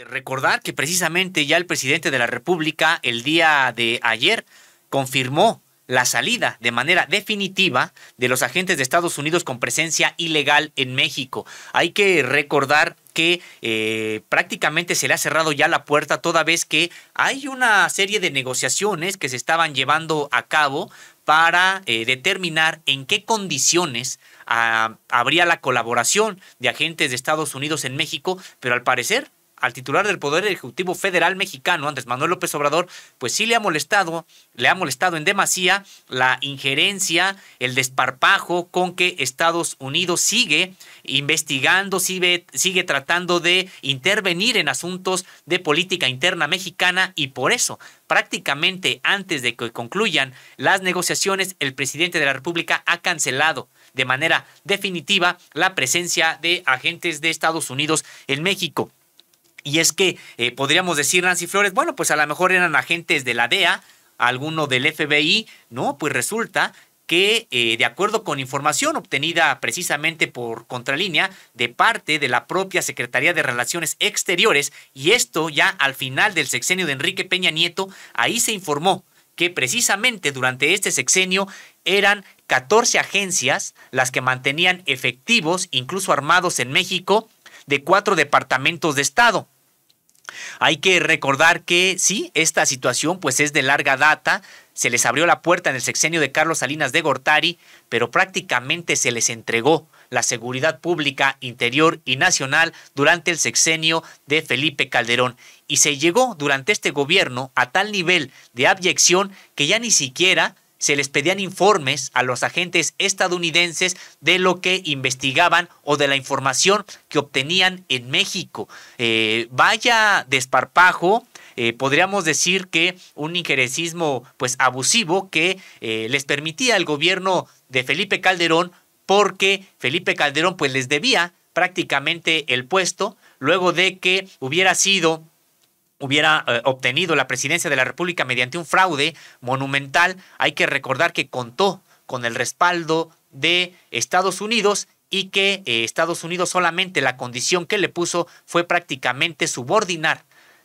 Recordar que precisamente ya el presidente de la República el día de ayer confirmó la salida de manera definitiva de los agentes de Estados Unidos con presencia ilegal en México. Hay que recordar que prácticamente se le ha cerrado ya la puerta, toda vez que hay una serie de negociaciones que se estaban llevando a cabo para determinar en qué condiciones habría la colaboración de agentes de Estados Unidos en México, pero al parecer al titular del Poder Ejecutivo Federal mexicano, Andrés Manuel López Obrador, pues sí le ha molestado en demasía la injerencia, el desparpajo con que Estados Unidos sigue investigando, sigue tratando de intervenir en asuntos de política interna mexicana, y por eso prácticamente antes de que concluyan las negociaciones, el presidente de la República ha cancelado de manera definitiva la presencia de agentes de Estados Unidos en México. Y es que podríamos decir, Nancy Flores, bueno, pues a lo mejor eran agentes de la DEA, alguno del FBI, ¿no? Pues resulta que de acuerdo con información obtenida precisamente por Contralínea de parte de la propia Secretaría de Relaciones Exteriores, y esto ya al final del sexenio de Enrique Peña Nieto, ahí se informó que precisamente durante este sexenio eran 14 agencias las que mantenían efectivos, incluso armados en México, de 4 departamentos de Estado. Hay que recordar que sí, esta situación pues es de larga data. Se les abrió la puerta en el sexenio de Carlos Salinas de Gortari, pero prácticamente se les entregó la seguridad pública, interior y nacional durante el sexenio de Felipe Calderón. Y se llegó durante este gobierno a tal nivel de abyección que ya ni siquiera se les pedían informes a los agentes estadounidenses de lo que investigaban o de la información que obtenían en México. Vaya desparpajo, podríamos decir que un injerencismo pues abusivo que les permitía el gobierno de Felipe Calderón, porque Felipe Calderón pues les debía prácticamente el puesto luego de que hubiera obtenido la presidencia de la República mediante un fraude monumental. Hay que recordar que contó con el respaldo de Estados Unidos y que Estados Unidos solamente la condición que le puso fue prácticamente subordinar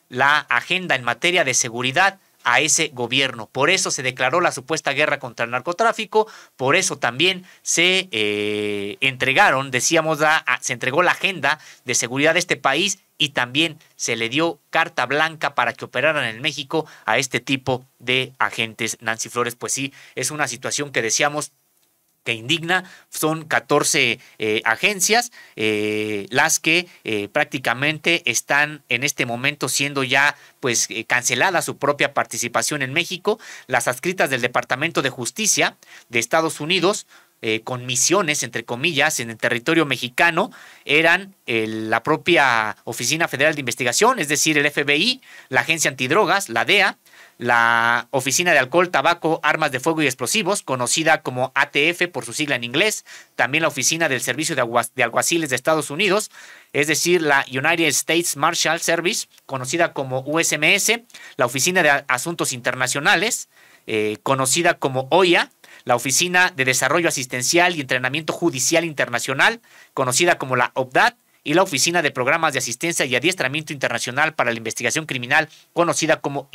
la agenda en materia de seguridad a ese gobierno. Por eso se declaró la supuesta guerra contra el narcotráfico, por eso también se entregaron, decíamos, se entregó la agenda de seguridad de este país, y también se le dio carta blanca para que operaran en México a este tipo de agentes. Nancy Flores, pues sí, es una situación que decíamos que indigna. Son 14 agencias las que prácticamente están en este momento siendo ya pues cancelada su propia participación en México. Las adscritas del Departamento de Justicia de Estados Unidos, con misiones, entre comillas, en el territorio mexicano, eran la propia Oficina Federal de Investigación, es decir, el FBI, la Agencia Antidrogas, la DEA, la Oficina de Alcohol, Tabaco, Armas de Fuego y Explosivos, conocida como ATF por su sigla en inglés, también la Oficina del Servicio de Alguaciles de Estados Unidos, es decir, la United States Marshal Service, conocida como USMS, la Oficina de Asuntos Internacionales, conocida como OIA, la Oficina de Desarrollo Asistencial y Entrenamiento Judicial Internacional, conocida como la OPDAT, y la Oficina de Programas de Asistencia y Adiestramiento Internacional para la Investigación Criminal, conocida como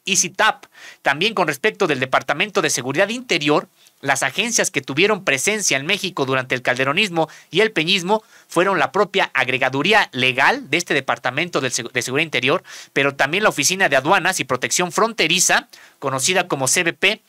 ICITAP. También con respecto del Departamento de Seguridad Interior, las agencias que tuvieron presencia en México durante el calderonismo y el peñismo fueron la propia Agregaduría Legal de este Departamento de Seguridad Interior, pero también la Oficina de Aduanas y Protección Fronteriza, conocida como CBP,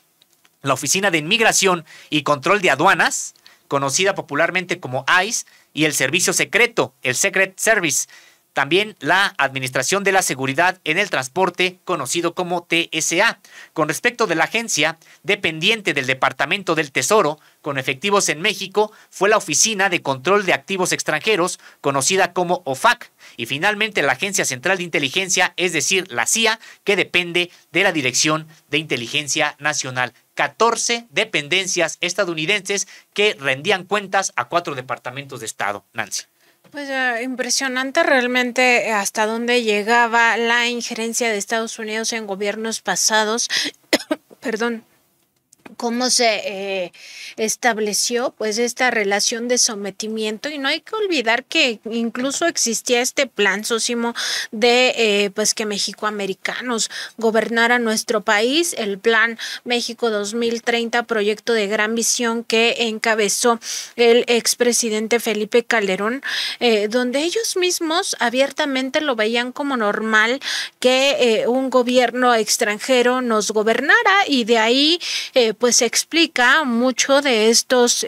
la Oficina de Inmigración y Control de Aduanas, conocida popularmente como ICE, y el Servicio Secreto, el Secret Service. También la Administración de la Seguridad en el Transporte, conocido como TSA. Con respecto de la agencia dependiente del Departamento del Tesoro, con efectivos en México, fue la Oficina de Control de Activos Extranjeros, conocida como OFAC. Y finalmente la Agencia Central de Inteligencia, es decir, la CIA, que depende de la Dirección de Inteligencia Nacional. 14 dependencias estadounidenses que rendían cuentas a 4 departamentos de Estado. Nancy. Pues impresionante realmente hasta dónde llegaba la injerencia de Estados Unidos en gobiernos pasados, perdón, cómo se estableció pues esta relación de sometimiento, y no hay que olvidar que incluso existía este plan, Sósimo, de pues que mexicoamericanos gobernaran nuestro país, el plan México 2030, proyecto de gran visión que encabezó el expresidente Felipe Calderón, donde ellos mismos abiertamente lo veían como normal que un gobierno extranjero nos gobernara, y de ahí pues explica mucho de estos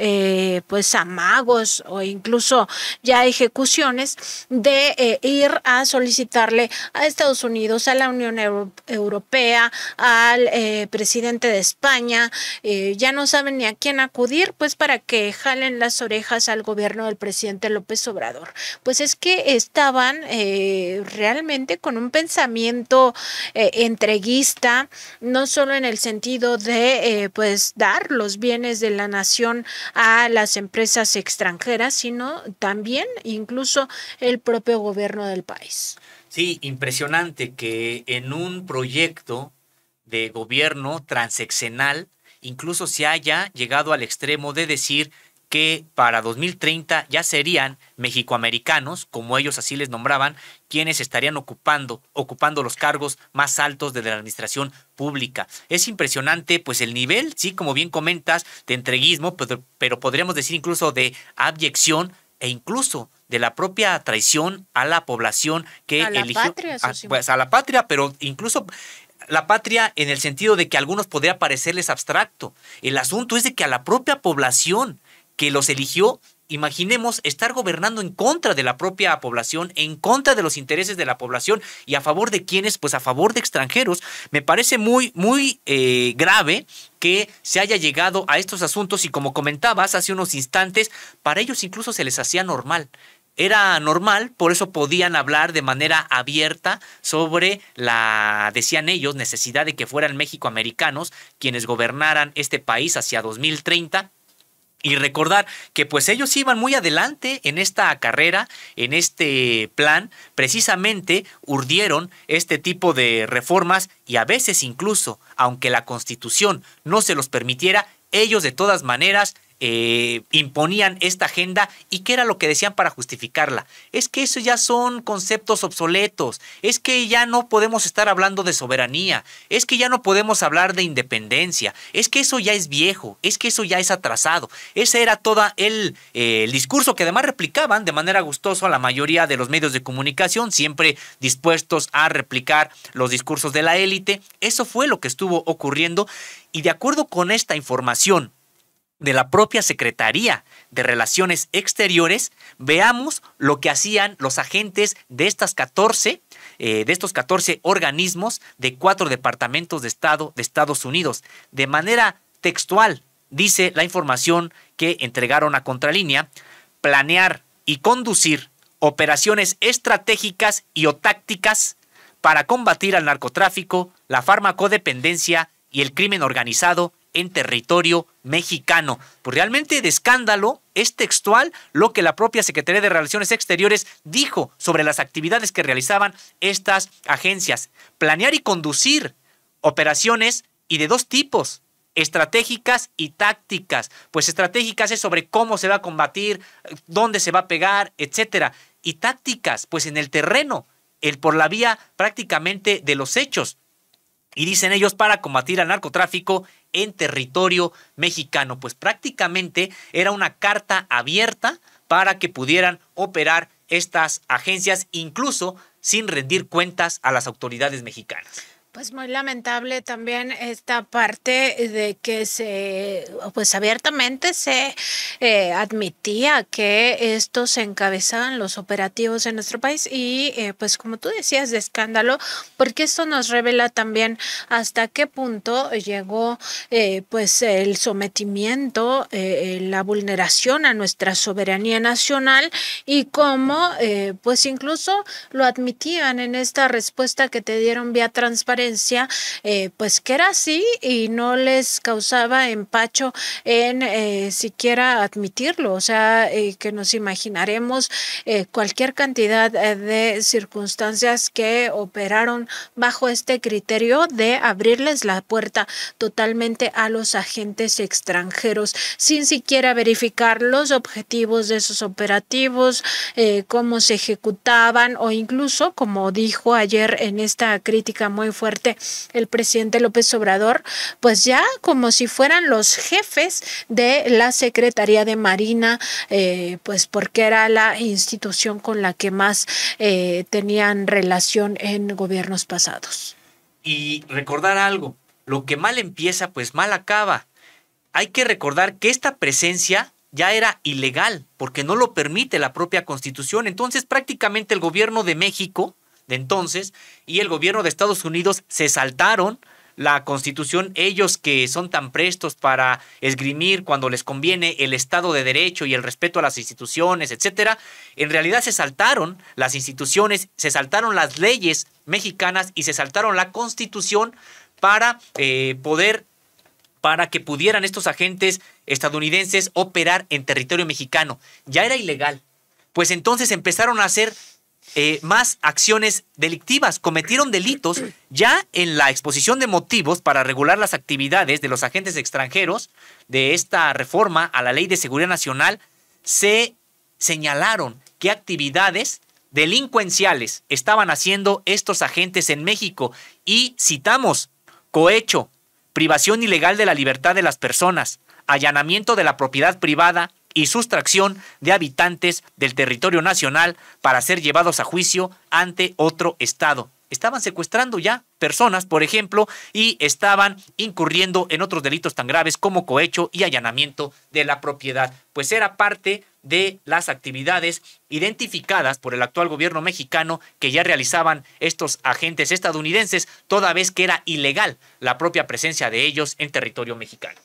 pues amagos o incluso ya ejecuciones de ir a solicitarle a Estados Unidos, a la Unión Europea, al presidente de España, ya no saben ni a quién acudir pues para que jalen las orejas al gobierno del presidente López Obrador. Pues es que estaban realmente con un pensamiento entreguista, no solo en el sentido de pues dar los bienes de la nación a las empresas extranjeras, sino también incluso el propio gobierno del país. Sí, impresionante que en un proyecto de gobierno transeccional incluso se haya llegado al extremo de decir que para 2030 ya serían mexicoamericanos, como ellos así les nombraban, quienes estarían ocupando los cargos más altos de la administración pública. Es impresionante, pues el nivel, sí, como bien comentas, de entreguismo, pero podríamos decir incluso de abyección e incluso de la propia traición a la población que eligió. Patria, pues a la patria, pero incluso la patria en el sentido de que a algunos podría parecerles abstracto. El asunto es de que a la propia población que los eligió, imaginemos estar gobernando en contra de la propia población, en contra de los intereses de la población y a favor de quienes, pues a favor de extranjeros. Me parece muy grave que se haya llegado a estos asuntos y, como comentabas hace unos instantes, para ellos incluso se les hacía normal. Era normal, por eso podían hablar de manera abierta sobre la, decían ellos, necesidad de que fueran mexicoamericanos quienes gobernaran este país hacia 2030. Y recordar que pues ellos iban muy adelante en esta carrera, en este plan, precisamente urdieron este tipo de reformas y a veces incluso, aunque la Constitución no se los permitiera, ellos de todas maneras imponían esta agenda. ¿Y qué era lo que decían para justificarla? Es que eso ya son conceptos obsoletos, es que ya no podemos estar hablando de soberanía, es que ya no podemos hablar de independencia, es que eso ya es viejo, es que eso ya es atrasado. Ese era todo el discurso que además replicaban de manera gustosa a la mayoría de los medios de comunicación, siempre dispuestos a replicar los discursos de la élite. Eso fue lo que estuvo ocurriendo, y de acuerdo con esta información de la propia Secretaría de Relaciones Exteriores, veamos lo que hacían los agentes de estos 14 organismos de 4 departamentos de Estado de Estados Unidos. De manera textual, dice la información que entregaron a Contralínea: planear y conducir operaciones estratégicas y o tácticas para combatir al narcotráfico, la farmacodependencia y el crimen organizado en territorio mexicano. Pues realmente de escándalo, es textual lo que la propia Secretaría de Relaciones Exteriores dijo sobre las actividades que realizaban estas agencias. Planear y conducir operaciones, y de dos tipos: estratégicas y tácticas. Pues estratégicas es sobre cómo se va a combatir, dónde se va a pegar, etcétera. Y tácticas, pues en el terreno, por la vía prácticamente de los hechos. Y dicen ellos, para combatir al narcotráfico en territorio mexicano. Pues prácticamente era una carta abierta para que pudieran operar estas agencias, incluso sin rendir cuentas a las autoridades mexicanas. Pues muy lamentable también esta parte de que pues abiertamente se admitía que estos encabezaban los operativos en nuestro país, y pues como tú decías, de escándalo, porque esto nos revela también hasta qué punto llegó pues el sometimiento, la vulneración a nuestra soberanía nacional, y cómo pues incluso lo admitían en esta respuesta que te dieron vía transparencia, transparencia, pues que era así y no les causaba empacho en siquiera admitirlo. O sea, que nos imaginaremos cualquier cantidad de circunstancias que operaron bajo este criterio de abrirles la puerta totalmente a los agentes extranjeros sin siquiera verificar los objetivos de esos operativos, cómo se ejecutaban o incluso, como dijo ayer en esta crítica muy fuerte el presidente López Obrador, pues ya como si fueran los jefes de la Secretaría de Marina, pues porque era la institución con la que más tenían relación en gobiernos pasados. Y recordar algo, lo que mal empieza, pues mal acaba. Hay que recordar que esta presencia ya era ilegal, porque no lo permite la propia Constitución. Entonces, prácticamente el gobierno de México, de entonces, y el gobierno de Estados Unidos se saltaron la Constitución, ellos que son tan prestos para esgrimir cuando les conviene el Estado de Derecho y el respeto a las instituciones, etcétera, en realidad se saltaron las instituciones, se saltaron las leyes mexicanas y se saltaron la Constitución para que pudieran estos agentes estadounidenses operar en territorio mexicano. Ya era ilegal. Pues entonces empezaron a hacer más acciones delictivas, cometieron delitos. Ya en la exposición de motivos para regular las actividades de los agentes extranjeros de esta reforma a la Ley de Seguridad Nacional, se señalaron qué actividades delincuenciales estaban haciendo estos agentes en México y citamos: cohecho, privación ilegal de la libertad de las personas, allanamiento de la propiedad privada y sustracción de habitantes del territorio nacional para ser llevados a juicio ante otro estado. Estaban secuestrando ya personas, por ejemplo, y estaban incurriendo en otros delitos tan graves como cohecho y allanamiento de la propiedad. Pues era parte de las actividades identificadas por el actual gobierno mexicano que ya realizaban estos agentes estadounidenses, toda vez que era ilegal la propia presencia de ellos en territorio mexicano.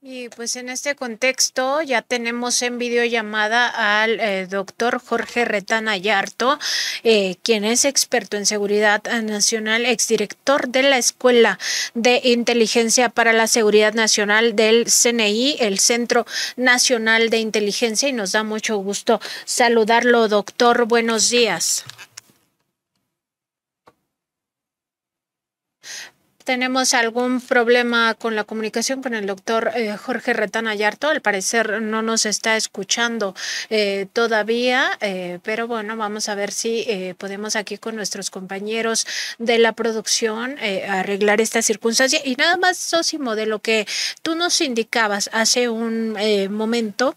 Y pues en este contexto ya tenemos en videollamada al doctor Jorge Retana Yarto, quien es experto en seguridad nacional, exdirector de la Escuela de Inteligencia para la Seguridad Nacional del CNI, el Centro Nacional de Inteligencia, y nos da mucho gusto saludarlo, doctor. Buenos días. ¿Tenemos algún problema con la comunicación con el doctor Jorge Retana Yarto? Al parecer no nos está escuchando todavía, pero bueno, vamos a ver si podemos aquí con nuestros compañeros de la producción arreglar esta circunstancia. Y nada más, Sósimo, de lo que tú nos indicabas hace un momento,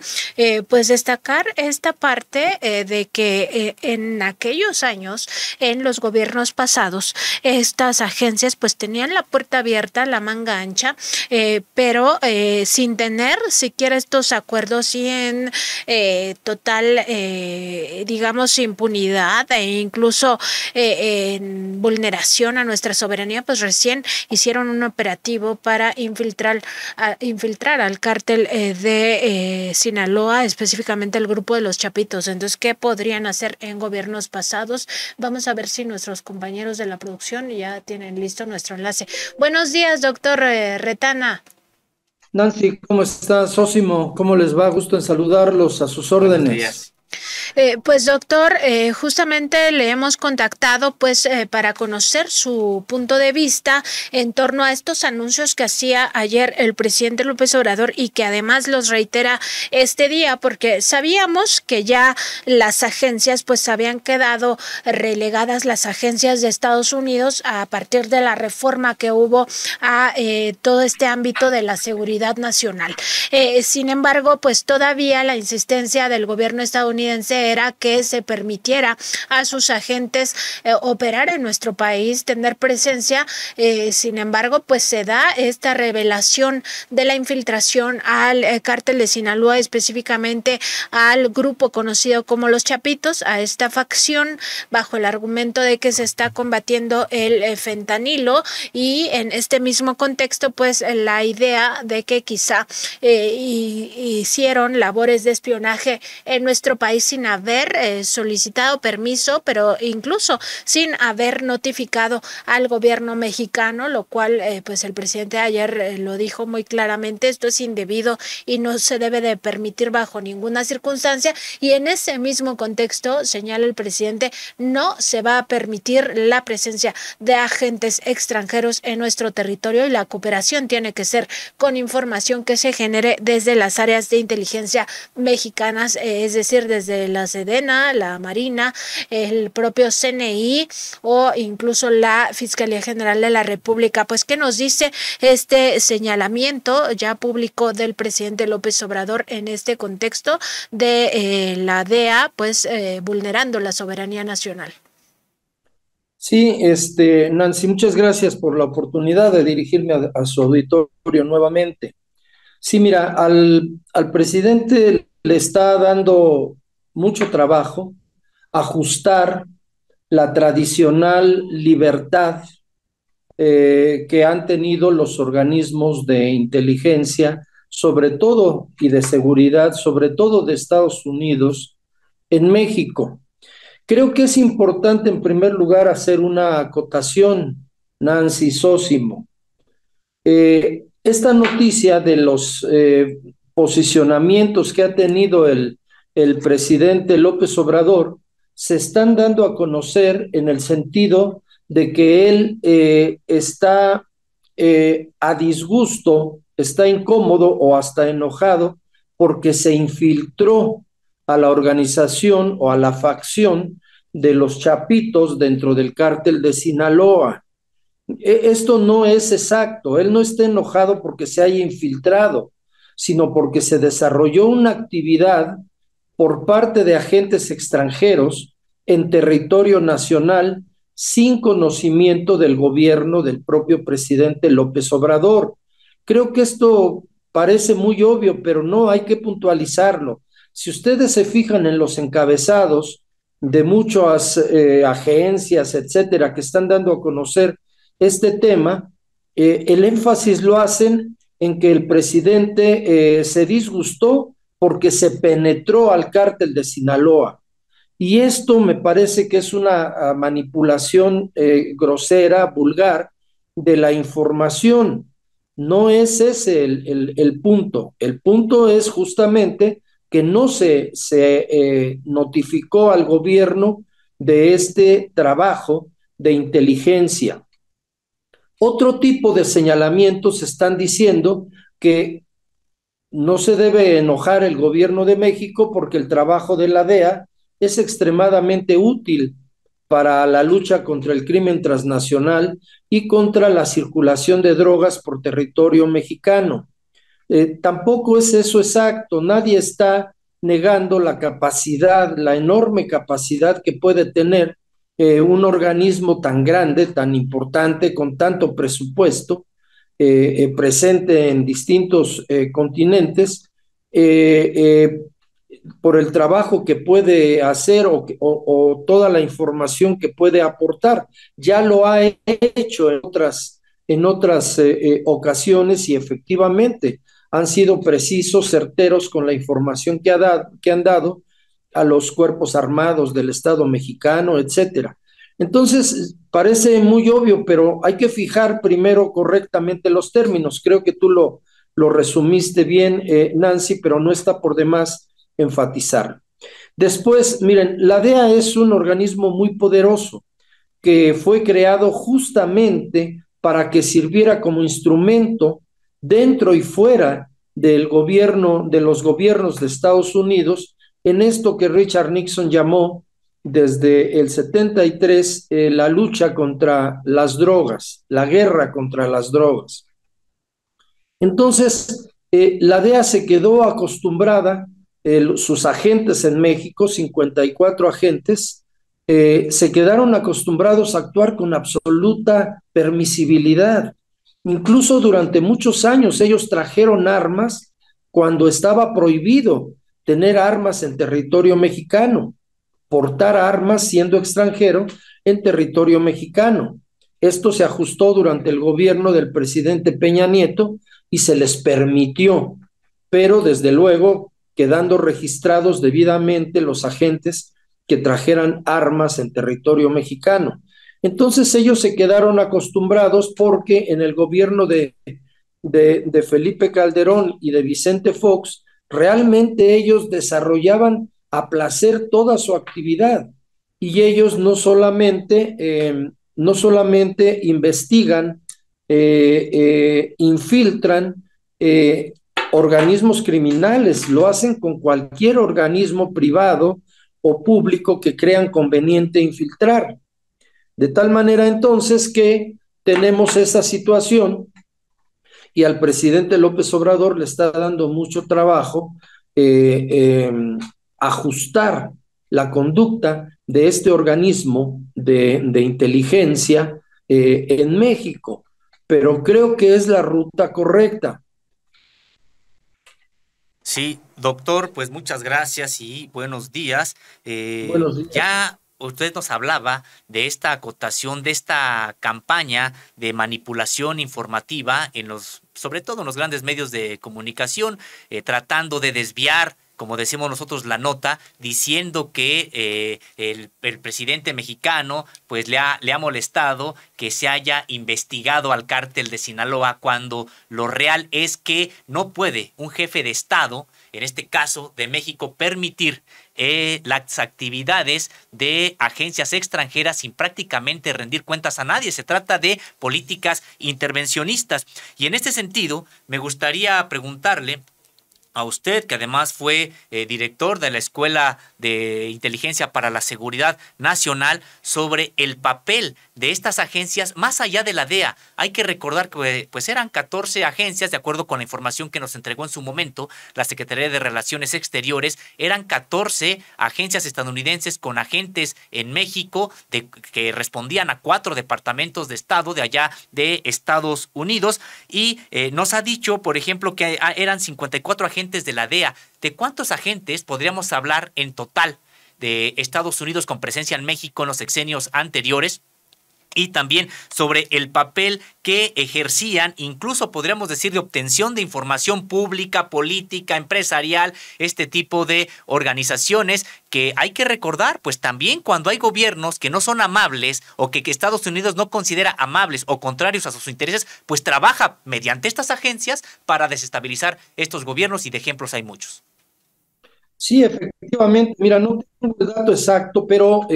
pues destacar esta parte de que en aquellos años, en los gobiernos pasados, estas agencias pues tenían la puerta abierta, la manga ancha, pero sin tener siquiera estos acuerdos y en total, digamos, impunidad e incluso en vulneración a nuestra soberanía, pues recién hicieron un operativo para infiltrar al cártel de Sinaloa, específicamente el grupo de los Chapitos. Entonces, ¿qué podrían hacer en gobiernos pasados? Vamos a ver si nuestros compañeros de la producción ya tienen listo nuestro enlace. Buenos días, doctor Retana. Nancy, ¿cómo estás? Sósimo, ¿cómo les va? Gusto en saludarlos, a sus órdenes. Buenos días. Pues doctor, justamente le hemos contactado pues para conocer su punto de vista en torno a estos anuncios que hacía ayer el presidente López Obrador y que además los reitera este día, porque sabíamos que ya las agencias pues habían quedado relegadas, las agencias de Estados Unidos, a partir de la reforma que hubo a todo este ámbito de la seguridad nacional. Sin embargo, pues todavía la insistencia del gobierno estadounidense era que se permitiera a sus agentes operar en nuestro país, tener presencia. Sin embargo, pues se da esta revelación de la infiltración al cártel de Sinaloa, específicamente al grupo conocido como los Chapitos, a esta facción, bajo el argumento de que se está combatiendo el fentanilo, y en este mismo contexto, pues la idea de que quizá hicieron labores de espionaje en nuestro país sin haber solicitado permiso, pero incluso sin haber notificado al gobierno mexicano, lo cual pues el presidente ayer lo dijo muy claramente. Esto es indebido y no se debe de permitir bajo ninguna circunstancia, y en ese mismo contexto, señala el presidente, no se va a permitir la presencia de agentes extranjeros en nuestro territorio, y la cooperación tiene que ser con información que se genere desde las áreas de inteligencia mexicanas, es decir, desde la Sedena, la Marina, el propio CNI o incluso la Fiscalía General de la República. Pues, ¿qué nos dice este señalamiento ya público del presidente López Obrador en este contexto de la DEA, pues vulnerando la soberanía nacional? Sí, Nancy, muchas gracias por la oportunidad de dirigirme a su auditorio nuevamente. Sí, mira, al presidente le está dando mucho trabajo ajustar la tradicional libertad que han tenido los organismos de inteligencia, sobre todo, y de seguridad, sobre todo de Estados Unidos, en México. Creo que es importante, en primer lugar, hacer una acotación, Nancy Sósimo. Esta noticia de los posicionamientos que ha tenido el presidente López Obrador se están dando a conocer en el sentido de que él está a disgusto, está incómodo o hasta enojado porque se infiltró a la organización o a la facción de los Chapitos dentro del cártel de Sinaloa. Esto no es exacto, él no está enojado porque se haya infiltrado, sino porque se desarrolló una actividad por parte de agentes extranjeros en territorio nacional sin conocimiento del gobierno del propio presidente López Obrador. Creo que esto parece muy obvio, pero no, hay que puntualizarlo. Si ustedes se fijan en los encabezados de muchas agencias, etcétera, que están dando a conocer este tema, el énfasis lo hacen en que el presidente se disgustó porque se penetró al cártel de Sinaloa. Y esto me parece que es una manipulación grosera, vulgar, de la información. No es ese el punto. El punto es justamente que no se notificó al gobierno de este trabajo de inteligencia. Otro tipo de señalamientos están diciendo que no se debe enojar el gobierno de México porque el trabajo de la DEA es extremadamente útil para la lucha contra el crimen transnacional y contra la circulación de drogas por territorio mexicano. Tampoco es eso exacto, nadie está negando la capacidad, la enorme capacidad que puede tener un organismo tan grande, tan importante, con tanto presupuesto, presente en distintos continentes, por el trabajo que puede hacer o toda la información que puede aportar. Ya lo ha hecho en otras ocasiones y efectivamente han sido precisos, certeros con la información que han dado a los cuerpos armados del Estado mexicano, etcétera. Entonces, parece muy obvio, pero hay que fijar primero correctamente los términos. Creo que tú lo resumiste bien, Nancy, pero no está por demás enfatizar. Después, miren, la DEA es un organismo muy poderoso que fue creado justamente para que sirviera como instrumento dentro y fuera del gobierno, de los gobiernos de Estados Unidos, en esto que Richard Nixon llamó desde el 73 la lucha contra las drogas, la guerra contra las drogas. Entonces, la DEA se quedó acostumbrada, sus agentes en México, 54 agentes, se quedaron acostumbrados a actuar con absoluta permisibilidad. Incluso durante muchos años ellos trajeron armas cuando estaba prohibido tener armas en territorio mexicano, portar armas siendo extranjero en territorio mexicano. Esto se ajustó durante el gobierno del presidente Peña Nieto y se les permitió, pero desde luego quedando registrados debidamente los agentes que trajeran armas en territorio mexicano. Entonces ellos se quedaron acostumbrados porque en el gobierno de Felipe Calderón y de Vicente Fox, realmente ellos desarrollaban a placer toda su actividad y ellos no solamente investigan, infiltran organismos criminales, lo hacen con cualquier organismo privado o público que crean conveniente infiltrar. De tal manera entonces que tenemos esa situación y al presidente López Obrador le está dando mucho trabajo ajustar la conducta de este organismo de inteligencia en México, pero creo que es la ruta correcta. Sí, doctor, pues muchas gracias y buenos días. Buenos días. Ya usted nos hablaba de esta acotación, de esta campaña de manipulación informativa en sobre todo en los grandes medios de comunicación, tratando de desviar, como decimos nosotros, la nota, diciendo que el presidente mexicano pues le ha molestado que se haya investigado al cártel de Sinaloa, cuando lo real es que no puede un jefe de Estado, en este caso de México, permitir las actividades de agencias extranjeras sin prácticamente rendir cuentas a nadie. Se trata de políticas intervencionistas. Y en este sentido, me gustaría preguntarle a usted, que además fue director de la Escuela de Inteligencia para la Seguridad Nacional, sobre el papel de estas agencias más allá de la DEA. Hay que recordar que pues eran 14 agencias, de acuerdo con la información que nos entregó en su momento la Secretaría de Relaciones Exteriores. Eran 14 agencias estadounidenses con agentes en México que respondían a 4 departamentos de Estado de allá de Estados Unidos, y nos ha dicho, por ejemplo, que eran 54 agentes de la DEA. ¿De cuántos agentes podríamos hablar en total de Estados Unidos con presencia en México en los sexenios anteriores? Y también sobre el papel que ejercían, incluso podríamos decir, de obtención de información pública, política, empresarial, este tipo de organizaciones que hay que recordar, pues también cuando hay gobiernos que no son amables o que Estados Unidos no considera amables o contrarios a sus intereses, pues trabaja mediante estas agencias para desestabilizar estos gobiernos, y de ejemplos hay muchos. Sí, efectivamente. Mira, no tengo el dato exacto, pero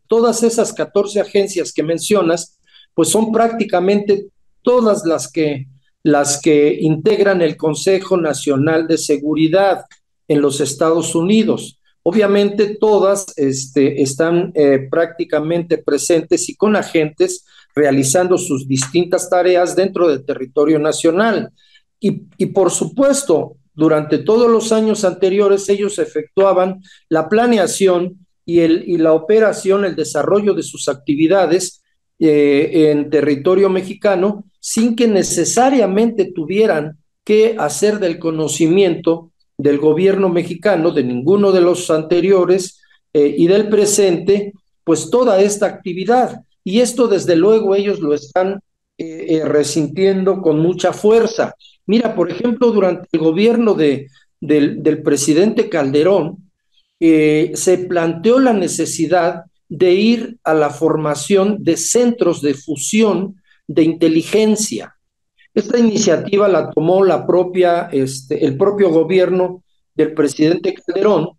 todas esas 14 agencias que mencionas, pues son prácticamente todas las que integran el Consejo Nacional de Seguridad en los Estados Unidos. Obviamente todas están prácticamente presentes y con agentes realizando sus distintas tareas dentro del territorio nacional. Y por supuesto, durante todos los años anteriores ellos efectuaban la planeación y la operación, el desarrollo de sus actividades en territorio mexicano, sin que necesariamente tuvieran que hacer del conocimiento del gobierno mexicano, de ninguno de los anteriores y del presente, pues toda esta actividad. Y esto desde luego ellos lo están resintiendo con mucha fuerza. Mira, por ejemplo, durante el gobierno del presidente Calderón, se planteó la necesidad de ir a la formación de centros de fusión de inteligencia. Esta iniciativa la tomó el propio gobierno del presidente Calderón,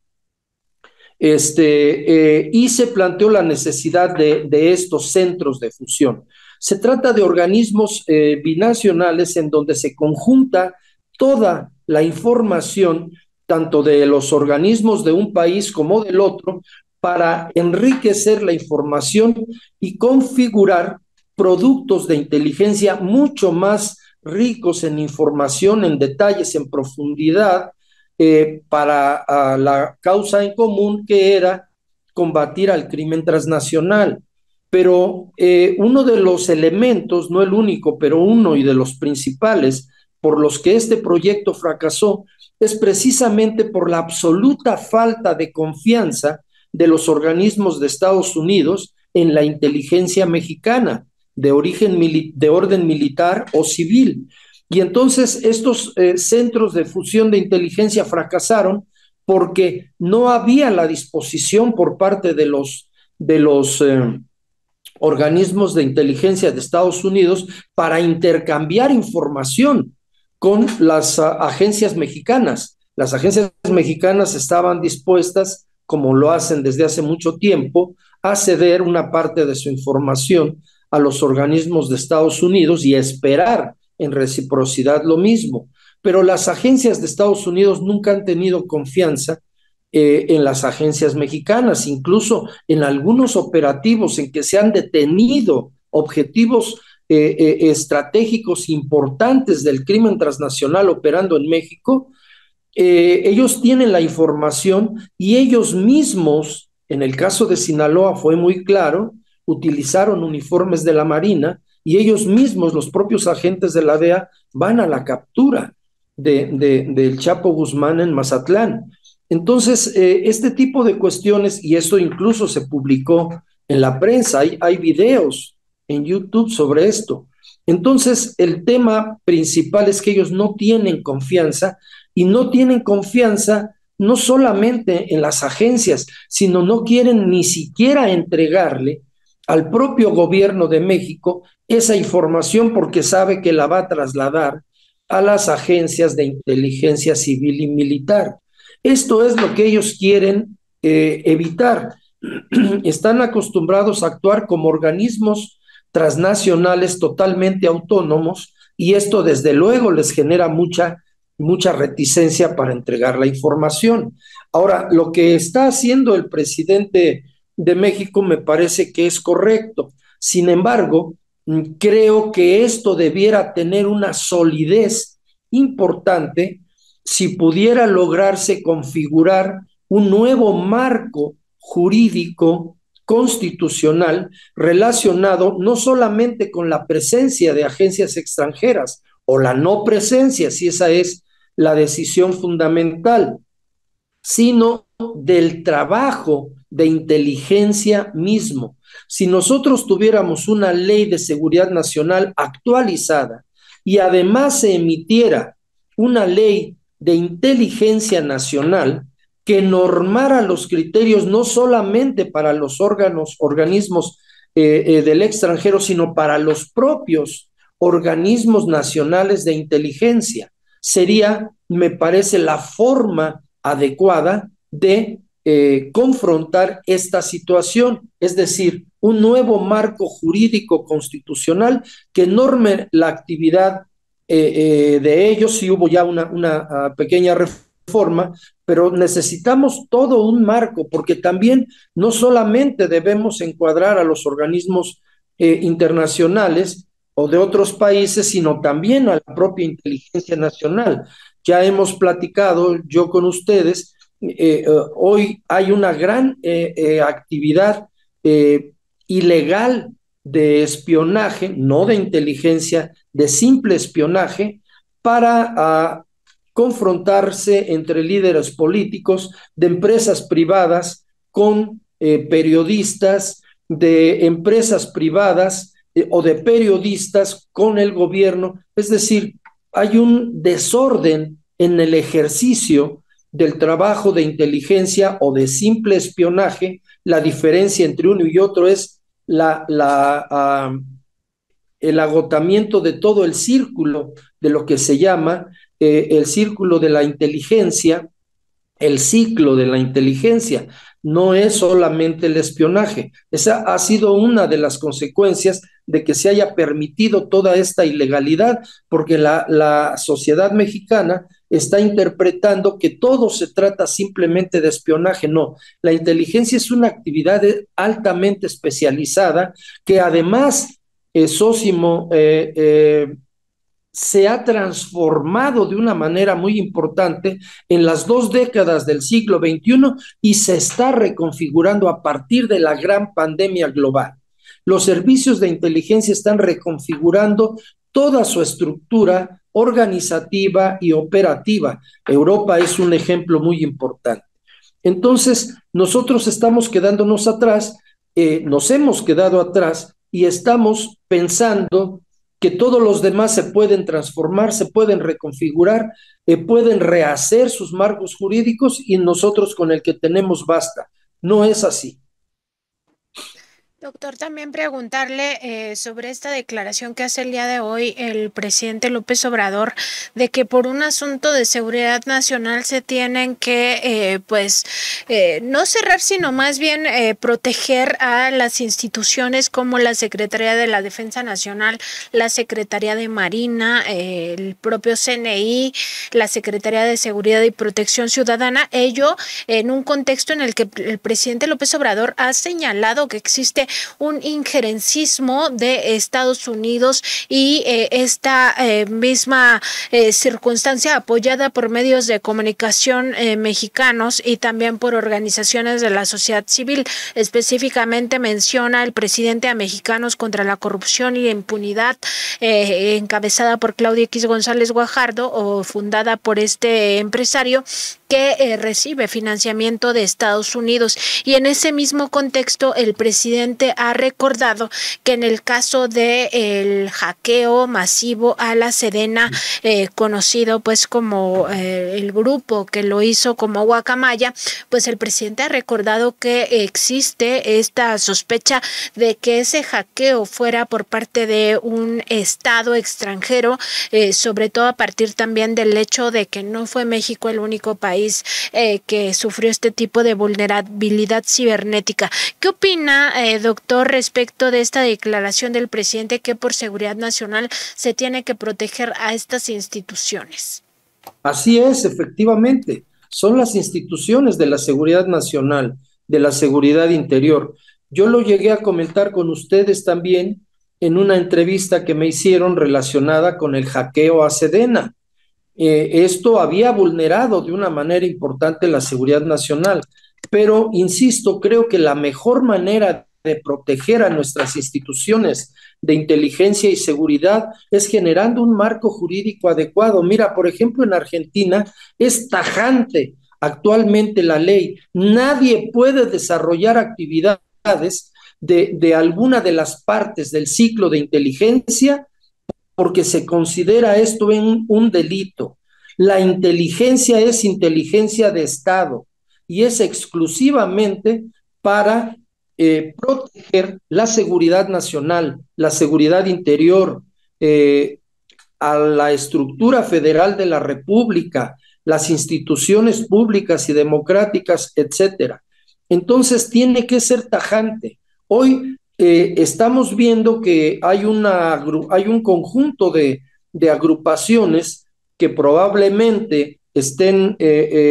y se planteó la necesidad de estos centros de fusión. Se trata de organismos binacionales en donde se conjunta toda la información, tanto de los organismos de un país como del otro, para enriquecer la información y configurar productos de inteligencia mucho más ricos en información, en detalles, en profundidad, para la causa en común, que era combatir al crimen transnacional. Pero uno de los elementos, no el único, pero uno y de los principales por los que este proyecto fracasó, es precisamente por la absoluta falta de confianza de los organismos de Estados Unidos en la inteligencia mexicana, de orden militar o civil. Y entonces estos centros de fusión de inteligencia fracasaron porque no había la disposición por parte de los organismos de inteligencia de Estados Unidos para intercambiar información con las agencias mexicanas. Las agencias mexicanas estaban dispuestas, como lo hacen desde hace mucho tiempo, a ceder una parte de su información a los organismos de Estados Unidos y a esperar en reciprocidad lo mismo. Pero las agencias de Estados Unidos nunca han tenido confianza en las agencias mexicanas, incluso en algunos operativos en que se han detenido objetivos estratégicos importantes del crimen transnacional operando en México. Ellos tienen la información y ellos mismos, en el caso de Sinaloa fue muy claro, utilizaron uniformes de la Marina y ellos mismos, los propios agentes de la DEA, van a la captura del Chapo Guzmán en Mazatlán. Entonces, este tipo de cuestiones, y esto incluso se publicó en la prensa, hay videos en YouTube sobre esto. Entonces, el tema principal es que ellos no tienen confianza, y no tienen confianza no solamente en las agencias, sino no quieren ni siquiera entregarle al propio gobierno de México esa información porque sabe que la va a trasladar a las agencias de inteligencia civil y militar. Esto es lo que ellos quieren evitar. Están acostumbrados a actuar como organismos transnacionales totalmente autónomos y esto desde luego les genera mucha reticencia para entregar la información. Ahora, lo que está haciendo el presidente de México me parece que es correcto. Sin embargo, creo que esto debiera tener una solidez importante si pudiera lograrse configurar un nuevo marco jurídico constitucional relacionado no solamente con la presencia de agencias extranjeras o la no presencia, si esa es la decisión fundamental, sino del trabajo de inteligencia mismo. Si nosotros tuviéramos una ley de seguridad nacional actualizada y además se emitiera una ley de inteligencia nacional que normara los criterios no solamente para los organismos del extranjero, sino para los propios organismos nacionales de inteligencia, sería, me parece, la forma adecuada de confrontar esta situación, es decir, un nuevo marco jurídico constitucional que norme la actividad de ellos. Sí hubo ya una pequeña reforma, pero necesitamos todo un marco, porque también no solamente debemos encuadrar a los organismos internacionales o de otros países, sino también a la propia inteligencia nacional. Ya hemos platicado yo con ustedes, hoy hay una gran actividad ilegal de espionaje, no de inteligencia, de simple espionaje, para confrontarse entre líderes políticos, de empresas privadas con periodistas, de empresas privadas o de periodistas con el gobierno. Es decir, hay un desorden en el ejercicio del trabajo de inteligencia o de simple espionaje. La diferencia entre uno y otro es el agotamiento de todo el círculo de lo que se llama el círculo de la inteligencia, el ciclo de la inteligencia. No es solamente el espionaje. Esa ha sido una de las consecuencias de que se haya permitido toda esta ilegalidad, porque la sociedad mexicana está interpretando que todo se trata simplemente de espionaje. No, la inteligencia es una actividad altamente especializada que además, Sósimo, se ha transformado de una manera muy importante en las 2 décadas del siglo XXI y se está reconfigurando a partir de la gran pandemia global. Los servicios de inteligencia están reconfigurando toda su estructura organizativa y operativa. Europa es un ejemplo muy importante. Entonces, nosotros estamos quedándonos atrás, nos hemos quedado atrás y estamos pensando que todos los demás se pueden transformar, se pueden reconfigurar, pueden rehacer sus marcos jurídicos y nosotros con el que tenemos basta. No es así. Doctor, también preguntarle sobre esta declaración que hace el día de hoy el presidente López Obrador de que por un asunto de seguridad nacional se tienen que, no cerrar, sino más bien proteger a las instituciones como la Secretaría de la Defensa Nacional, la Secretaría de Marina, el propio CNI, la Secretaría de Seguridad y Protección Ciudadana, ello en un contexto en el que el presidente López Obrador ha señalado que existe un injerencismo de Estados Unidos y esta misma circunstancia apoyada por medios de comunicación mexicanos y también por organizaciones de la sociedad civil. Específicamente menciona el presidente a Mexicanos contra la Corrupción y la Impunidad, encabezada por Claudia X González Guajardo o fundada por este empresario que recibe financiamiento de Estados Unidos. Y en ese mismo contexto el presidente ha recordado que en el caso de el hackeo masivo a la Sedena, conocido pues como el grupo que lo hizo como Guacamaya, pues el presidente ha recordado que existe esta sospecha de que ese hackeo fuera por parte de un estado extranjero, sobre todo a partir también del hecho de que no fue México el único país que sufrió este tipo de vulnerabilidad cibernética. ¿Qué opina, doctor, respecto de esta declaración del presidente que por seguridad nacional se tiene que proteger a estas instituciones? Así es, efectivamente. Son las instituciones de la seguridad nacional, de la seguridad interior. Yo lo llegué a comentar con ustedes también en una entrevista que me hicieron relacionada con el hackeo a Sedena. Esto había vulnerado de una manera importante la seguridad nacional, pero insisto, creo que la mejor manera de proteger a nuestras instituciones de inteligencia y seguridad es generando un marco jurídico adecuado. Mira, por ejemplo, en Argentina es tajante actualmente la ley. Nadie puede desarrollar actividades de alguna de las partes del ciclo de inteligencia porque se considera esto un delito. La inteligencia es inteligencia de Estado y es exclusivamente para proteger la seguridad nacional, la seguridad interior, a la estructura federal de la República, las instituciones públicas y democráticas, etcétera. Entonces tiene que ser tajante. Hoy estamos viendo que hay un conjunto de agrupaciones que probablemente estén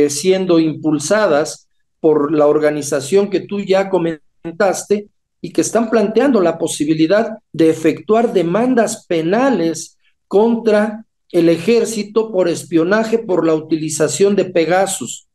siendo impulsadas por la organización que tú ya comentaste y que están planteando la posibilidad de efectuar demandas penales contra el ejército por espionaje, por la utilización de Pegasus.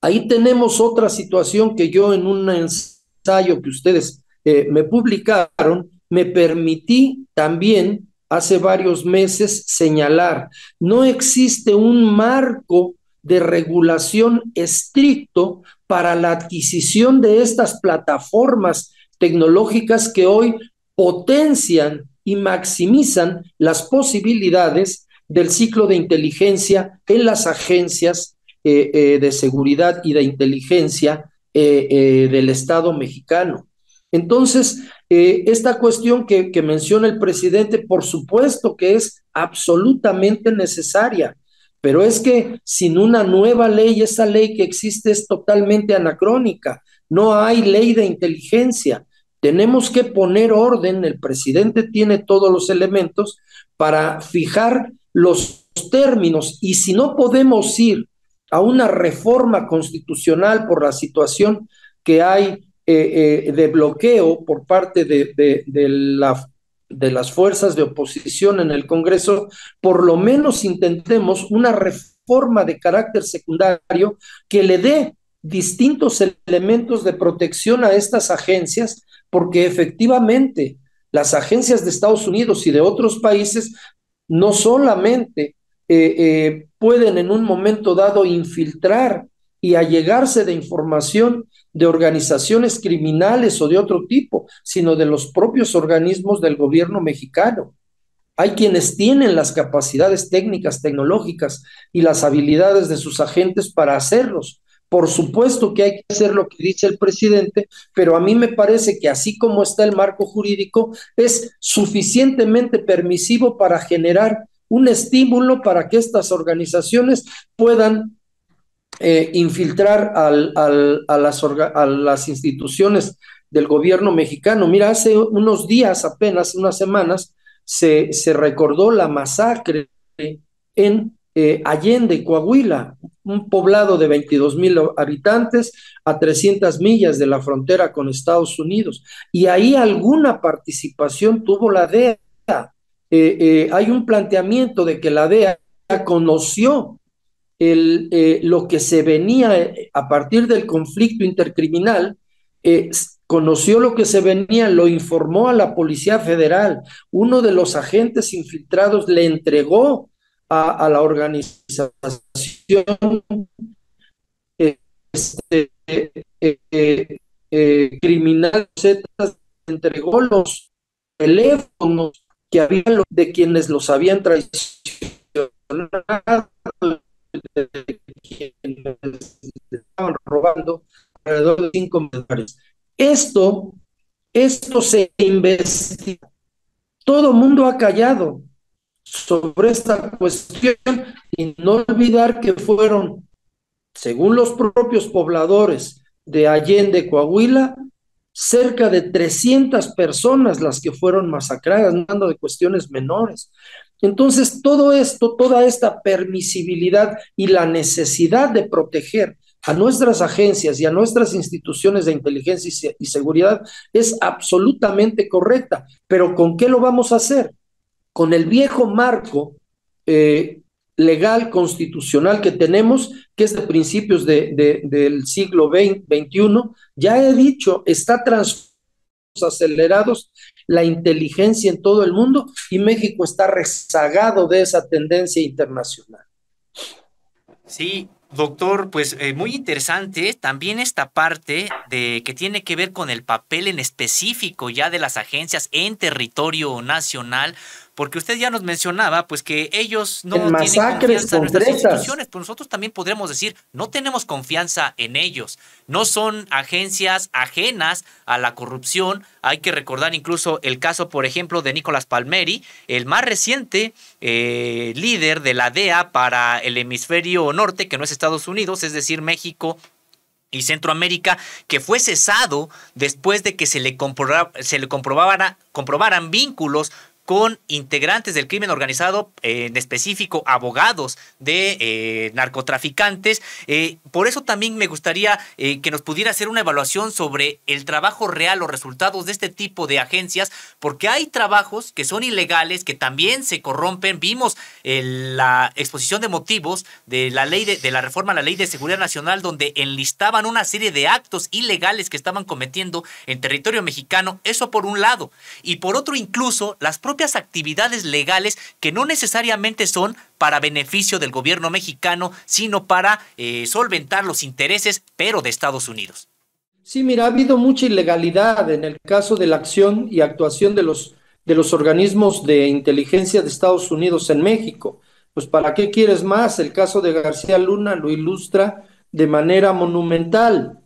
Ahí tenemos otra situación que yo en un ensayo que ustedes me publicaron, me permití también hace varios meses señalar, no existe un marco de regulación estricto para la adquisición de estas plataformas tecnológicas que hoy potencian y maximizan las posibilidades del ciclo de inteligencia en las agencias de seguridad y de inteligencia del Estado mexicano. Entonces, esta cuestión que menciona el presidente, por supuesto que es absolutamente necesaria, pero es que sin una nueva ley, esa ley que existe es totalmente anacrónica. No hay ley de inteligencia. Tenemos que poner orden, el presidente tiene todos los elementos para fijar los términos y si no podemos ir a una reforma constitucional por la situación que hay de bloqueo por parte de las fuerzas de oposición en el Congreso, por lo menos intentemos una reforma de carácter secundario que le dé distintos elementos de protección a estas agencias, porque efectivamente las agencias de Estados Unidos y de otros países no solamente pueden en un momento dado infiltrar y allegarse de información de organizaciones criminales o de otro tipo, sino de los propios organismos del gobierno mexicano. hay quienes tienen las capacidades técnicas, tecnológicas y las habilidades de sus agentes para hacerlos. Por supuesto que hay que hacer lo que dice el presidente, pero a mí me parece que así como está el marco jurídico, es suficientemente permisivo para generar un estímulo para que estas organizaciones puedan infiltrar a las instituciones del gobierno mexicano. Mira, hace unos días, apenas unas semanas, se recordó la masacre en Allende, Coahuila, un poblado de 22,000 habitantes a 300 millas de la frontera con Estados Unidos. Y ahí alguna participación tuvo la DEA. Hay un planteamiento de que la DEA conoció lo que se venía a partir del conflicto intercriminal, conoció lo que se venía, lo informó a la Policía Federal. Uno de los agentes infiltrados le entregó a la organización este, criminal Z, entregó los teléfonos que había de quienes los habían traicionado, de quienes estaban robando alrededor de $5 millones. Esto se investiga. Todo el mundo ha callado sobre esta cuestión y no olvidar que fueron, según los propios pobladores de Allende, Coahuila, cerca de 300 personas las que fueron masacradas, no hablando de cuestiones menores. Entonces, todo esto, toda esta permisibilidad y la necesidad de proteger a nuestras agencias y a nuestras instituciones de inteligencia y seguridad es absolutamente correcta. Pero ¿con qué lo vamos a hacer? Con el viejo marco legal constitucional que tenemos, que es de principios del siglo XXI, ya he dicho, está acelerados la inteligencia en todo el mundo y México está rezagado de esa tendencia internacional. Sí, doctor, pues muy interesante también esta parte de que tiene que ver con el papel en específico ya de las agencias en territorio nacional, porque usted ya nos mencionaba pues que ellos no tienen confianza en nuestras instituciones, pues nosotros también podremos decir, no tenemos confianza en ellos, no son agencias ajenas a la corrupción. Hay que recordar incluso el caso, por ejemplo, de Nicolás Palmeri, el más reciente líder de la DEA para el hemisferio norte, que no es Estados Unidos, es decir, México y Centroamérica, que fue cesado después de que se le comprobaran vínculos con integrantes del crimen organizado, en específico abogados de narcotraficantes. Por eso también me gustaría que nos pudiera hacer una evaluación sobre el trabajo real, los resultados de este tipo de agencias, porque hay trabajos que son ilegales, que también se corrompen. Vimos la exposición de motivos de la ley de la reforma a la Ley de Seguridad Nacional, donde enlistaban una serie de actos ilegales que estaban cometiendo en territorio mexicano. Eso por un lado. Y por otro, incluso las propias actividades legales que no necesariamente son para beneficio del gobierno mexicano, sino para solventar los intereses, pero de Estados Unidos. Sí, mira, ha habido mucha ilegalidad en el caso de la acción y actuación de los organismos de inteligencia de Estados Unidos en México. Pues, ¿para qué quieres más? El caso de García Luna lo ilustra de manera monumental.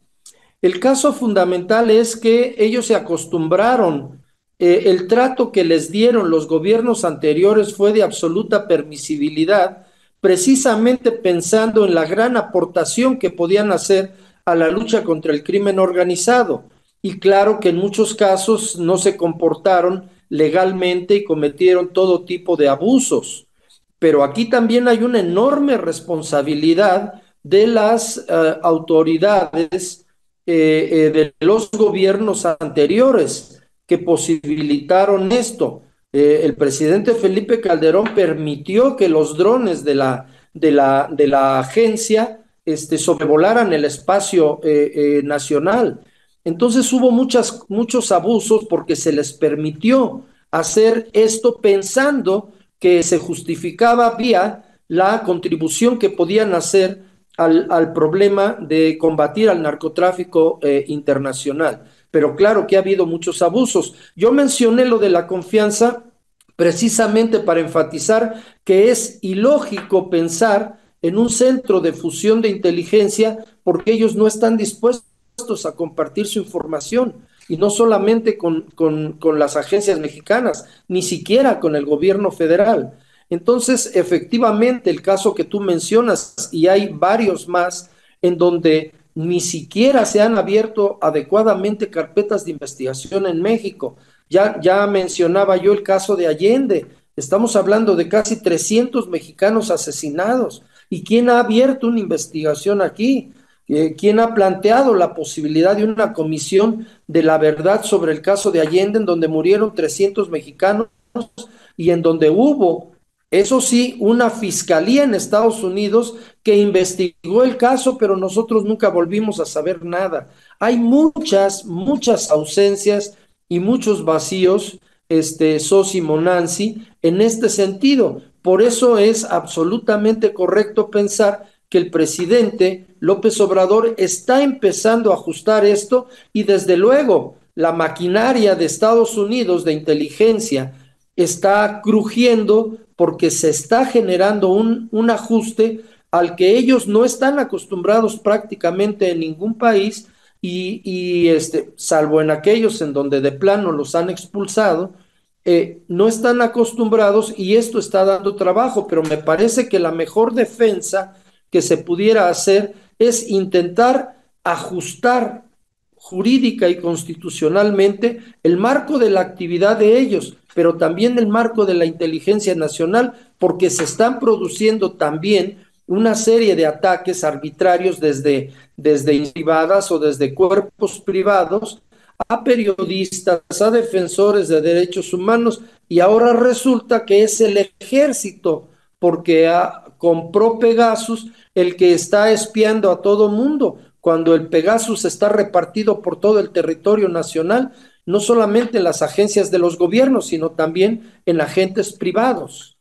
El caso fundamental es que ellos se acostumbraron. El trato que les dieron los gobiernos anteriores fue de absoluta permisibilidad, precisamente pensando en la gran aportación que podían hacer a la lucha contra el crimen organizado. Y claro que en muchos casos no se comportaron legalmente y cometieron todo tipo de abusos. Pero aquí también hay una enorme responsabilidad de las autoridades de los gobiernos anteriores que posibilitaron esto. El presidente Felipe Calderón permitió que los drones de la agencia sobrevolaran el espacio nacional. Entonces hubo muchos abusos porque se les permitió hacer esto pensando que se justificaba vía la contribución que podían hacer al problema de combatir al narcotráfico internacional. Pero claro que ha habido muchos abusos. Yo mencioné lo de la confianza precisamente para enfatizar que es ilógico pensar en un centro de fusión de inteligencia porque ellos no están dispuestos a compartir su información, y no solamente con las agencias mexicanas, ni siquiera con el gobierno federal. Entonces, efectivamente, el caso que tú mencionas, y hay varios más, en donde ni siquiera se han abierto adecuadamente carpetas de investigación en México. Ya mencionaba yo el caso de Allende. Estamos hablando de casi 300 mexicanos asesinados. ¿Y quién ha abierto una investigación aquí? ¿Quién ha planteado la posibilidad de una comisión de la verdad sobre el caso de Allende, en donde murieron 300 mexicanos y en donde hubo, eso sí, una fiscalía en Estados Unidos que investigó el caso, pero nosotros nunca volvimos a saber nada? Hay muchas ausencias y muchos vacíos, Sosimo, Nancy, en este sentido. Por eso es absolutamente correcto pensar que el presidente López Obrador está empezando a ajustar esto, y desde luego la maquinaria de Estados Unidos de inteligencia está crujiendo porque se está generando un ajuste al que ellos no están acostumbrados prácticamente en ningún país, salvo en aquellos en donde de plano los han expulsado. No están acostumbrados, y esto está dando trabajo, pero me parece que la mejor defensa que se pudiera hacer es intentar ajustar jurídica y constitucionalmente el marco de la actividad de ellos, pero también el marco de la inteligencia nacional, porque se están produciendo también una serie de ataques arbitrarios desde privadas o desde cuerpos privados a periodistas, a defensores de derechos humanos, y ahora resulta que es el ejército, porque compró Pegasus, el que está espiando a todo mundo, cuando el Pegasus está repartido por todo el territorio nacional, no solamente en las agencias de los gobiernos, sino también en agentes privados.